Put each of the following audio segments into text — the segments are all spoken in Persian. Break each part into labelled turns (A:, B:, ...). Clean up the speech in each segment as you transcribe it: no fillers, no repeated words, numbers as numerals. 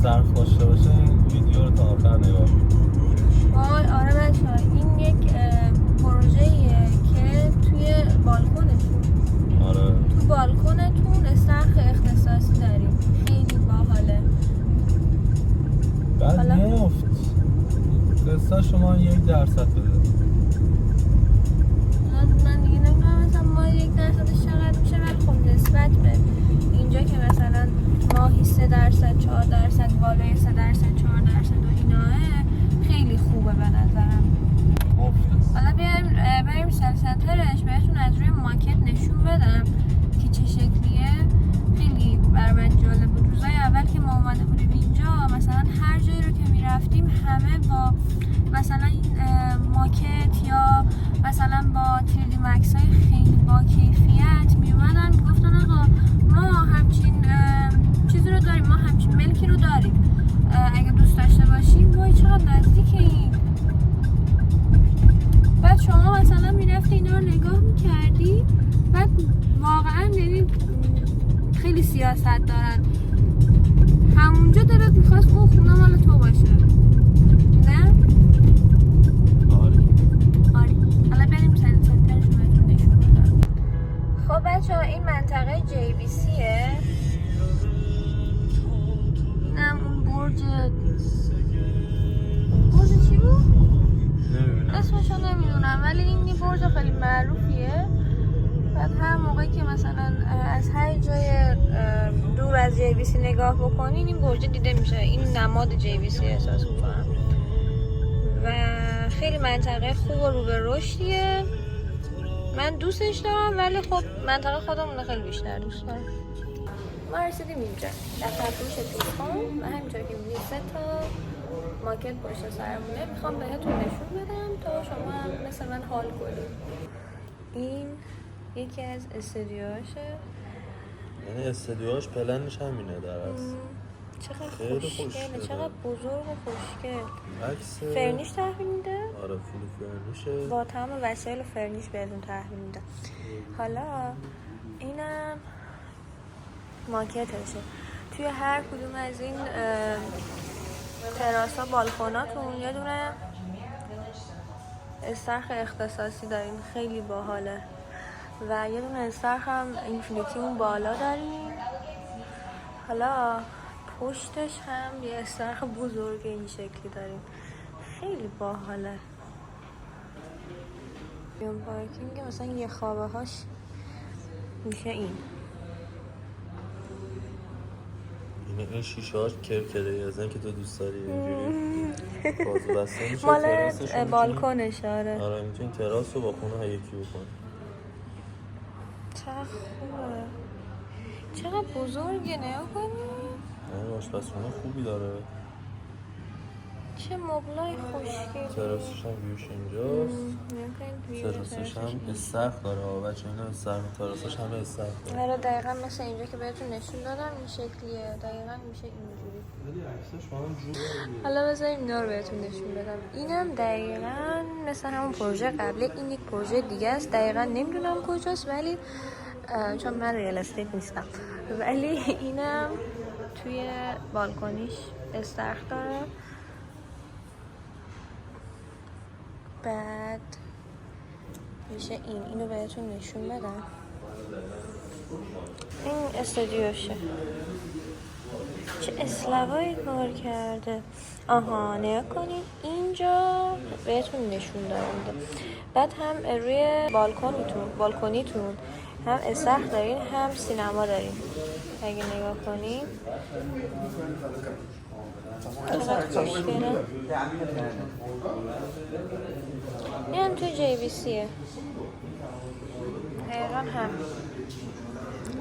A: استرخ داشته باشه این ویدیو رو تا آخر نگاه
B: آره بچه‌ها این یک پروژه‌ایه که توی بالکنتون تو بالکنتون استرخ اختصاصی داریم. خیلی باحاله.
A: بعد مفت قصه شما 1% بده.
B: من دیگه نمیدونم مثلا ما 1%ش چقدر میشه، ولی خب نسبت به اینجا که مثلا ماهی 3%، 4%، بالای 3%، 4% و ایناه خیلی خوبه به نظرم. حالا بریم سل سنترش بهتون از روی ماکت نشون بدم که چه شکلیه. خیلی بر من جالب بود. روزای اول که ما اومده بودیم اینجا مثلا هر جایی رو که میرفتیم همه با مثلا ماکت یا مثلا با 3D مکس های خیلی با کیفیت میومدن میگفتن آقا ما همچین چیزی رو داریم، ما همچین ملکی رو داریم، اگه دوست داشته باشیم. وای چقدر نزدیکه این. بعد شما مثلا میرفتی اینا رو نگاه میکردی، بعد واقعا یعنی خیلی سیاست دارن. همونجا دلت میخواست اون خونه مال تو باشه، نه؟ آره. حالا بریم سنترش رو بهتون نشون بدم. خب بچه ها این منطقه JVCه. اینم اون برج چی بود؟ اسمشو نمیدونم، ولی این یه برج خیلی معروفیه. بعد هر موقعی که مثلا از هر جای دور از JVC نگاه بکنین این برج دیده میشه. این نماد JVC احساس میکنم و خیلی منطقه خوب و رو به رشدیه. من دوستش دارم، ولی خب منطقه خودمون خیلی بیشتر دوست دارم. ما رسیدیم اینجا دفتر فروش پیکان و همینطور که می‌بینید 3 تا ماکت پشت سرمونه. میخوام بهتون نشون بدم تا شما هم مثل من حال کنید. این یکی از استودیوهاشه.
A: یعنی استودیوهاش پلنش همینه در اصل.
B: چقدر خوشگله، چقدر بزرگ و خوشگل.
A: عکس
B: فرنیش تحویل میده؟
A: آره فول فرنیشه.
B: با تمام وسایل فرنیش بهتون تحویل میده. حالا اینم ماکتشه. توی هر کدوم از این تراسا بالکناتون یه دونه استرخ اختصاصی دارین، خیلی باحاله. و یه دونه استرخ هم اینفینیتی اون بالا دارین. حالا پشتش هم یه استرخ بزرگ این شکلی دارین، خیلی باحاله. بیون پارکینگ مثلا یه خوابه هاش میشه
A: این شیشه هاش کرکره از این که تو دوست داری اینجوری بازو بسته میشه.
B: مال بالکنش.
A: آره میتونی تراس رو با خونه یکی بکنی.
B: چقدر خوبه، چقدر بزرگه. نیا کنی
A: آشپزخونه خوبی داره.
B: چه مبلای خوشگلی.
A: تراسش هم ویوش اینجاست. تراسش هم استرخ داره بچه. اینا استرخ تراسش هم استرخ داره.
B: آره دقیقا مثل اینجا که بهتون نشون دادم این شکلیه. دقیقا میشه اینجوری. حالا بذاریم اینا رو بهتون نشون بدم. اینم دقیقا مثل همون پروژه قبله. این یک پروژه دیگه است، دقیقا نمیدونم کجاست، ولی چون من ریال استیت نیستم، ولی اینم توی بالکنیش استرخ داره. بعد میشه اینو بهتون نشون بدم. این استودیوشه. چه اسلوایی کار کرده. آها نیا کنید اینجا بهتون نشون دادم. بعد هم روی بالکنیتون هم استخر دارین هم سینما دارین. اگه نگاه کنید چقدر خوشگله. این هم توی JVCه دقیقا هم.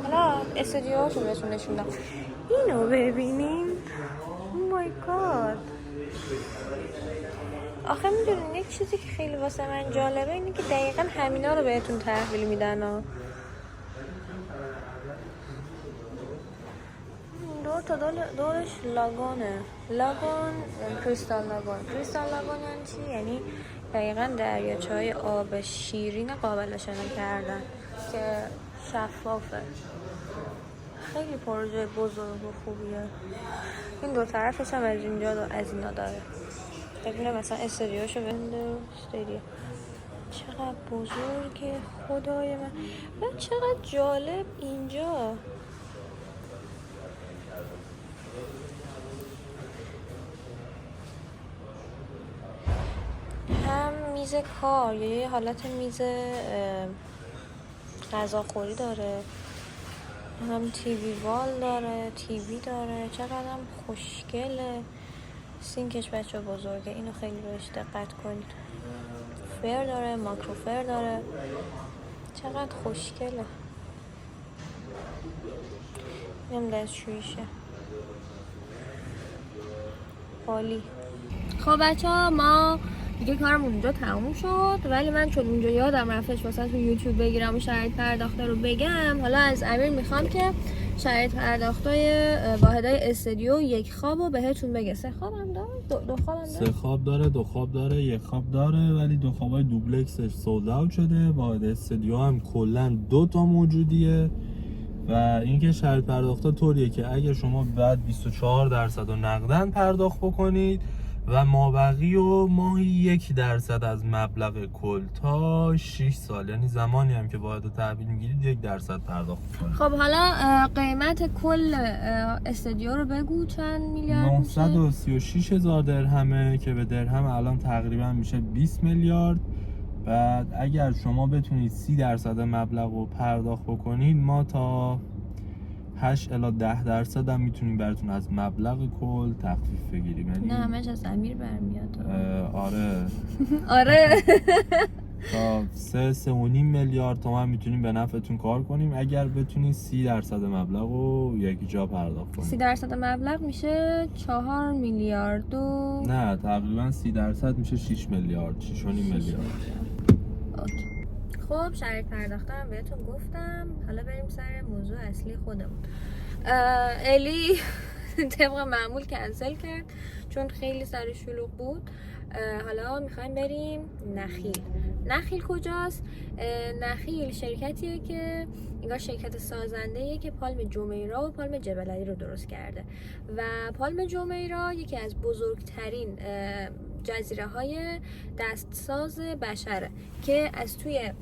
B: حالا استودیوهاشو بهتون نشون دادم. اینو ببینین. او مای گاد. آخه میدونین یک چیزی که خیلی واسه من جالبه اینه که دقیقا همینا رو بهتون تحویل میدن ها. دورش لاگونه. لاگون کریستال لاگون یعنی چی؟ یعنی دقیقا دریاچه‌های آب شیرین قابل شنا کردن که شفافه. خیلی پروژه بزرگ و خوبیه. این دو طرفش هم از اینجا از اینا داره. ببینه مثلا استودیوشو ببینه استودیو چقدر بزرگه خدای من و چقدر جالب اینجا. هم میز کار یه حالت میز غذاخوری داره، هم تیوی وال داره، تیوی داره، چقدر هم خوشگله. سینکش بچه بزرگه، اینو خیلی بهش دقت کنید. فر داره، ماکرو فر داره، چقدر خوشگله. اینم دستشویشه، عالی. خب بچه ها ما دیگه کارم اونجا تموم شد، ولی من چون اونجا یادم رفتش واسه تو یوتیوب بگیرم و شرایط پرداخته رو بگم، حالا از امیر میخوام که شرایط پرداختای واحدهای استودیو یک خواب رو بهتون بگه. 3 خواب هم داره؟ دو خواب هم داره؟
A: 3 خواب داره، 2 خواب داره، 1 خواب داره، ولی 2 خوابای دوبلکسش سولد اوت شده. واحد استودیو هم کلا 2 تا موجودیه. و اینکه شرایط پرداختا طوریه که اگه شما بعد 24% رو نقدن پرداخت بکنید و مابقی و ماهی 1% از مبلغ کل تا 6 سال، یعنی زمانی هم که واحد رو تحویل میگیرید 1% پرداخت کنید.
B: خب حالا قیمت کل استودیو رو بگو چند میلیارد میشه؟
A: 936,000 درهمه که به درهم الان تقریبا میشه 20 میلیارد. بعد اگر شما بتونید 30% مبلغ رو پرداخت بکنید، ما تا 8 الی 10% هم میتونیم براتون از مبلغ کل تخفیف بگیریم. یعنی
B: نه همش از امیر برمیاد.
A: آره
B: آره
A: تا 3.5 میلیارد تومان میتونیم به نفعتون کار کنیم اگر بتونید 30% مبلغ رو یک جا پرداخت کنید.
B: 30% مبلغ میشه 4 میلیارد و
A: نه تقریبا 30% میشه 6 میلیارد، 6.5 میلیارد.
B: خب شرایط پرداختم بهتون گفتم، حالا بریم سر موضوع اصلی خودمون. الی طبق معمول کنسل کرد چون خیلی سر شلوغ بود. حالا میخوایم بریم نخیل. نخیل کجاست؟ نخیل شرکتیه که انگار شرکت سازنده‌ایه که پالم جمیرا و پالم جبل علی رو درست کرده و پالم جمیرا یکی از بزرگترین جزیره های دستساز بشره که از توی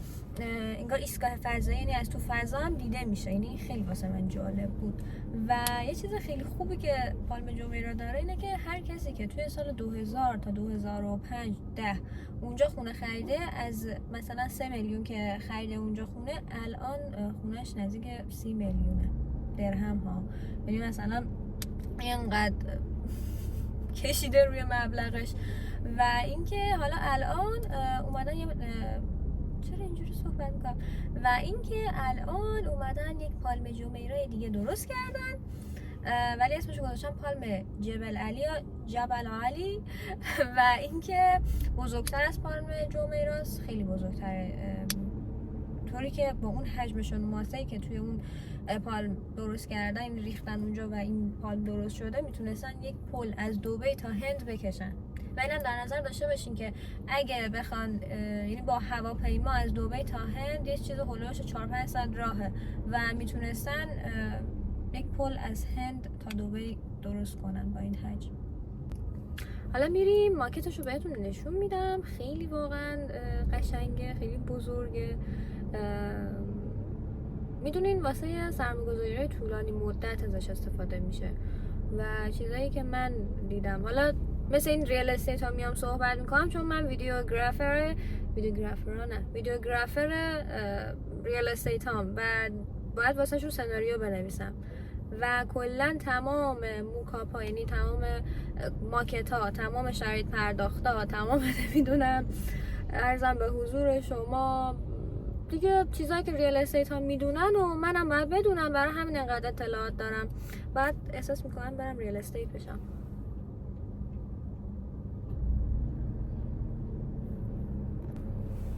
B: انگار ایستگاه فضایی، یعنی از تو فضا هم دیده میشه. یعنی خیلی واسه من جالب بود. و یه چیز خیلی خوبی که پالم جمیرا داره اینه که هر کسی که توی سال 2000 تا 2005 اونجا خونه خریده، از مثلا 3 میلیون که خریده اونجا خونه، الان خونهش نزدیک 30 میلیونه درهم ها. یعنی مثلا اینقدر کشیده روی مبلغش. و اینکه حالا الان اومدن چرا اینجوری صحبت میکنم، و اینکه الان اومدن یک پالم جمیرا دیگه درست کردن، ولی اسمش گذاشتن پالم جبل علی یا جبل علی و اینکه بزرگتر از پالم جمیراست، خیلی بزرگتره، طوری که با اون حجمشون ماسه‌ای که توی اون پالم درست کردن ریختن اونجا و این پالم درست شده، میتونستن یک پل از دبی تا هند بکشن. و اینم در نظر داشته باشین که اگه بخوان یعنی با هواپیما از دبی تا هند یه چیز هولوش 4-5 ساعت راهه و میتونستن یک پل از هند تا دبی درست کنن با این حجم. حالا میریم ماکتشو بهتون نشون میدم. خیلی واقعا قشنگه، خیلی بزرگه. میدونین واسه سرمایه‌گذاری‌های طولانی مدت ازش استفاده میشه و چیزایی که من دیدم، حالا مثل این ریال استیت ها میام صحبت میکنم چون من ویدیوگرافر ریال استیت هم و باید واسه شون سناریو بنویسم و کلا تمام موکاپ ها، یعنی تمام ماکت ها، تمام شرایط پرداخت ها، تمام نمیدونم عرضم به حضور شما دیگه چیزایی که ریال استیت ها میدونن و منم باید بدونم، برای همین انقدر اطلاعات دارم. بعد احساس میکنم برم ریال استیت بشم.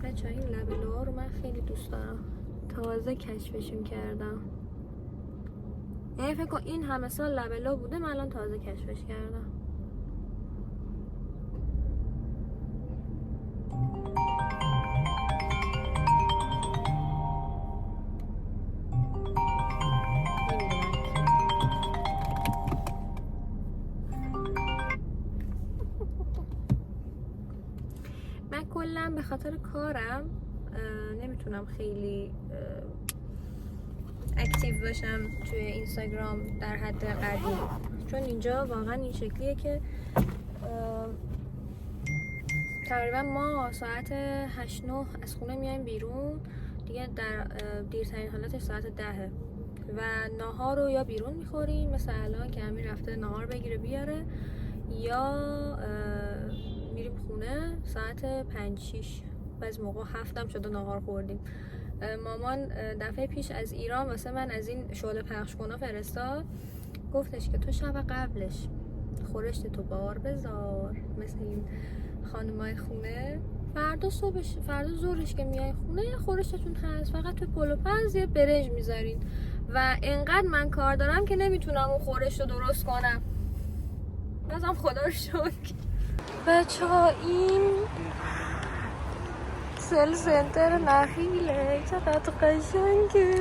B: بچه این لبلوها رو من خیلی دوست دارم، تازه کشفشون کردم. یعنی فکر کن این همه سال لبلو بوده، من الان تازه کشفش کردم. من کلا به خاطر کارم نمیتونم خیلی اکتیو باشم توی اینستاگرام در حد قدیم، چون اینجا واقعا این شکلیه که تقریبا ما ساعت 8-9 از خونه میایم بیرون دیگه، در دیرترین حالتش ساعت 10 و ناهار رو یا بیرون میخوریم مثل الان که امیر رفته ناهار بگیره بیاره، یا میریم خونه ساعت 5-6 بعضی موقع 7 هم شده ناهار خوردیم. مامان دفعه پیش از ایران واسه من از این شعله پخش کنا فرستاد، گفتش که تو شب قبلش خورشت تو بار بذار مثل این خانمای خونه، فردا ظهرش که میای خونه خورشتتون هست، فقط تو پلو پز یه برنج میذارین و انقدر من کار دارم که نمیتونم اون خورشت رو درست کنم. بازم خدا رو شکر. بچه ها این سل سنتر نخیله، چقدر قشنگه.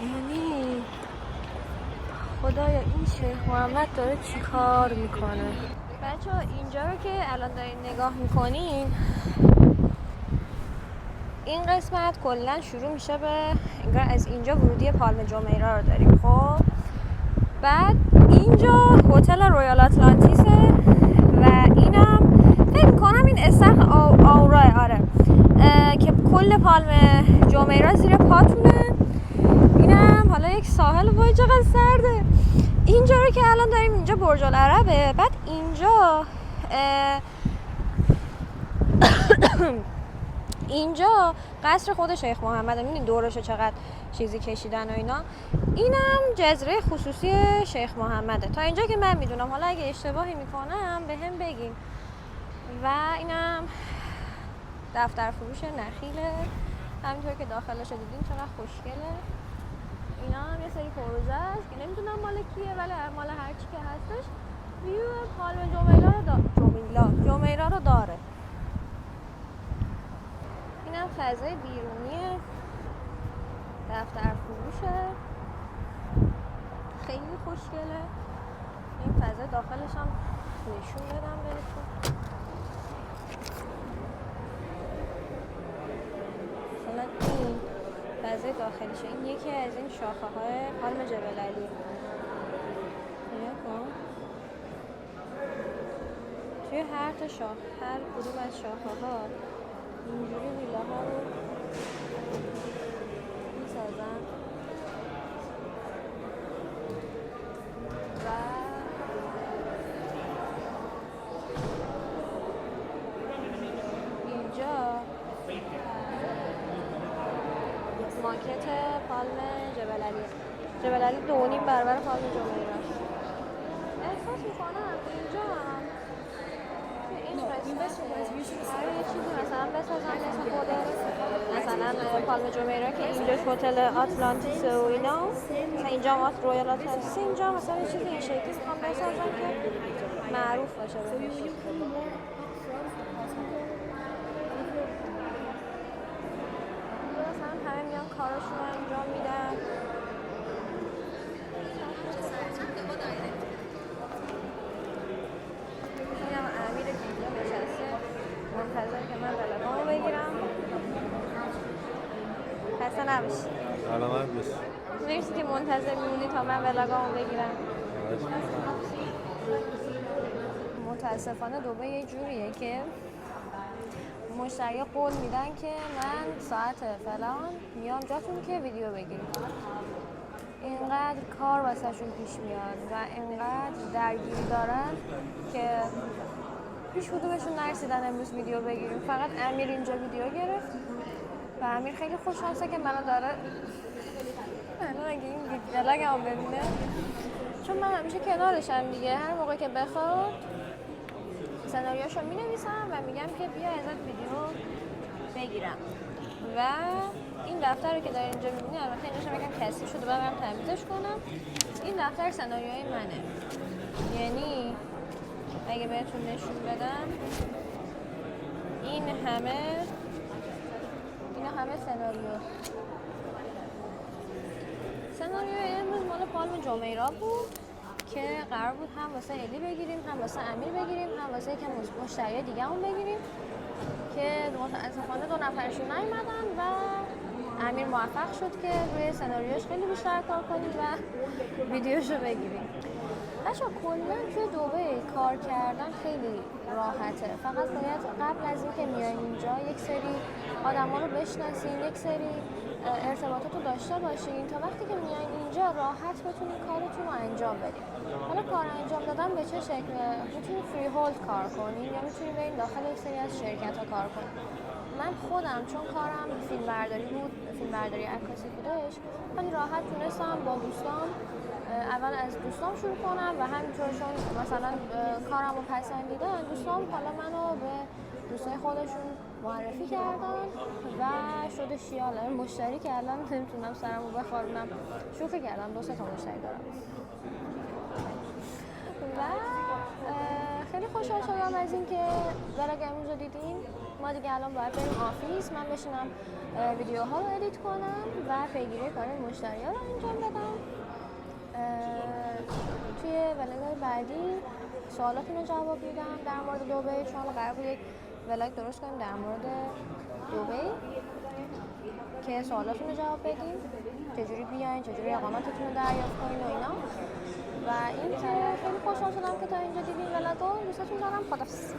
B: یعنی خدایا این شیخ محمد داره چی کار میکنه. بچه ها اینجا رو که الان دارین نگاه میکنین، این قسمت کلا شروع میشه به انگار از اینجا ورودی پالم جمیرا رو داریم. خب بعد اینجا هتل رویال آتلانتیسه و اینم فکر میکنم این استخر آوراه، آره، که کل پالم جمیرا زیر پاتونه. اینم حالا یک ساحل، وای چقدر سرده. اینجا رو که الان داریم اینجا برج العربه. بعد اینجا اینجا قصر خود شیخ محمد، میبینید دورشو چقدر چیزی کشیدن و اینا. اینم جزیره خصوصی شیخ محمده تا اینجا که من میدونم، حالا اگه اشتباهی میکنم به هم بگین. و اینم دفتر فروش نخیله، همینطور که داخلش رو دیدین چقدر خوشگله. اینا هم یه سری پروژه است که نمیدونم مال کیه، ولی مال هر چی که هستش ویو پالم جمیرا رو داره. اینم فضای بیرونی دفتر فروشه، خیلی خوشگله. این فضای داخلش هم نشون بدم بهتون. مثلا این فضای داخلیشه، این یکی از این شاخه های پالم جبل علی. نگاه کن توی هر کدوم از شاخه ها اینجوری ویلاها رو میسازن و اینجا ماکت پالم جبل علی. جبل علی 2.5 برابر پالم جمیراست. احساس میکنم اینجا هم این قسمت یه چیزی مثلا بسازن مثل خود مثلا پالم جمیرا که اینجاش هتل آتلانتیس و اینا، مثلا اینجا هم رویال آتلانتیس، اینجا مثلا یه چیزی این شکلی میخوام بسازن که معروف باشه بهش. مثلا همه میان کاراشون رو انجام میدن. اینم امیر که اینجا نشسته منتظر که من بلگامو بگیرم. خسته نباشی.
A: سلامت باشی.
B: مرسی که منتظر میمونی تا من بلگامو بگیرم. متاسفانه دبی یه جوریه که مشتری قول میدن که من ساعت فلان میام جاتون که ویدیو بگیریم. اینقدر کار واسهشون پیش میاد و اینقدر درگیری دارن که هیچ کدومشون نرسیدن امروز ویدیو بگیریم. فقط امیر اینجا ویدیو گرفت و امیر خیلی خوشحاله که منو داره. منو اگه این ویدیو ببینه، چون من همیشه کنارشم دیگه، هر موقع که بخواد سناریوشو مینویسم و میگم که بیا ازت ویدیو بگیرم. و این دفتر رو که داره اینجا میبینی، البته اینجاش هم یکم کثیف شده برم تمیزش کنم. این دفتر سناریوهای منه، یعنی اگه بهتون نشون بدم اینا همه سناریو امروز مال پالم جمیرا بود که قرار بود هم واسه الی بگیریم، هم واسه امیر بگیریم، هم واسه یکم مشتری دیگه هم بگیریم که متاسفانه 2 نفرشون نیومدن و امیر موفق شد که روی سناریوش خیلی بیشتر کار کنیم و ویدیوشو بگیریم. بچه کلا توی دبی کار کردن خیلی راحته، فقط باید قبل از اینکه میاین اینجا یک سری آدما رو بشناسین، یک سری ارتباطات رو داشته باشین تا وقتی که میاین اینجا راحت بتونین کارتون رو انجام بدین. حالا کار انجام دادن به چه شکل؟ میتونین فری هولد کار کنین یا میتونین برین داخل یک سری از شرکت ها کار کنین. من خودم چون کارم فیلم برداری بود، فیلم برداری عکاسی بودش، خیلی راحت تونستم با دوستام اول از دوستام شروع کنم و همینطور چون مثلا کارم رو پسندیدن دوستام حالا منو به دوستای خودشون معرفی کردن و شده شیال مشتری که الان نمیتونم سرمو بخارونم، شوخی کردم 2-3 تا مشتری دارم و خیلی خوشحال شدم از اینکه ولاگ امروز رو دیدین. ما دیگه الان باید بریم آفیس، من بشینم ویدیوها رو ادیت کنم و پیگیری کار مشتری ها رو انجام بدم. توی ولاگ بعدی سوالاتون رو جواب میدم در مورد دبی، چون قرار بود یک ولاگ درست کنیم در مورد دبی که سوالاتون رو جواب بدیم، چجوری بیاین، چجوری اقامتتون رو دریافت کنین و اینا. و این که خیلی خوشحال شدم که تا اینجا دیدین ولاگو. دوستتون دارم. خداحافظ.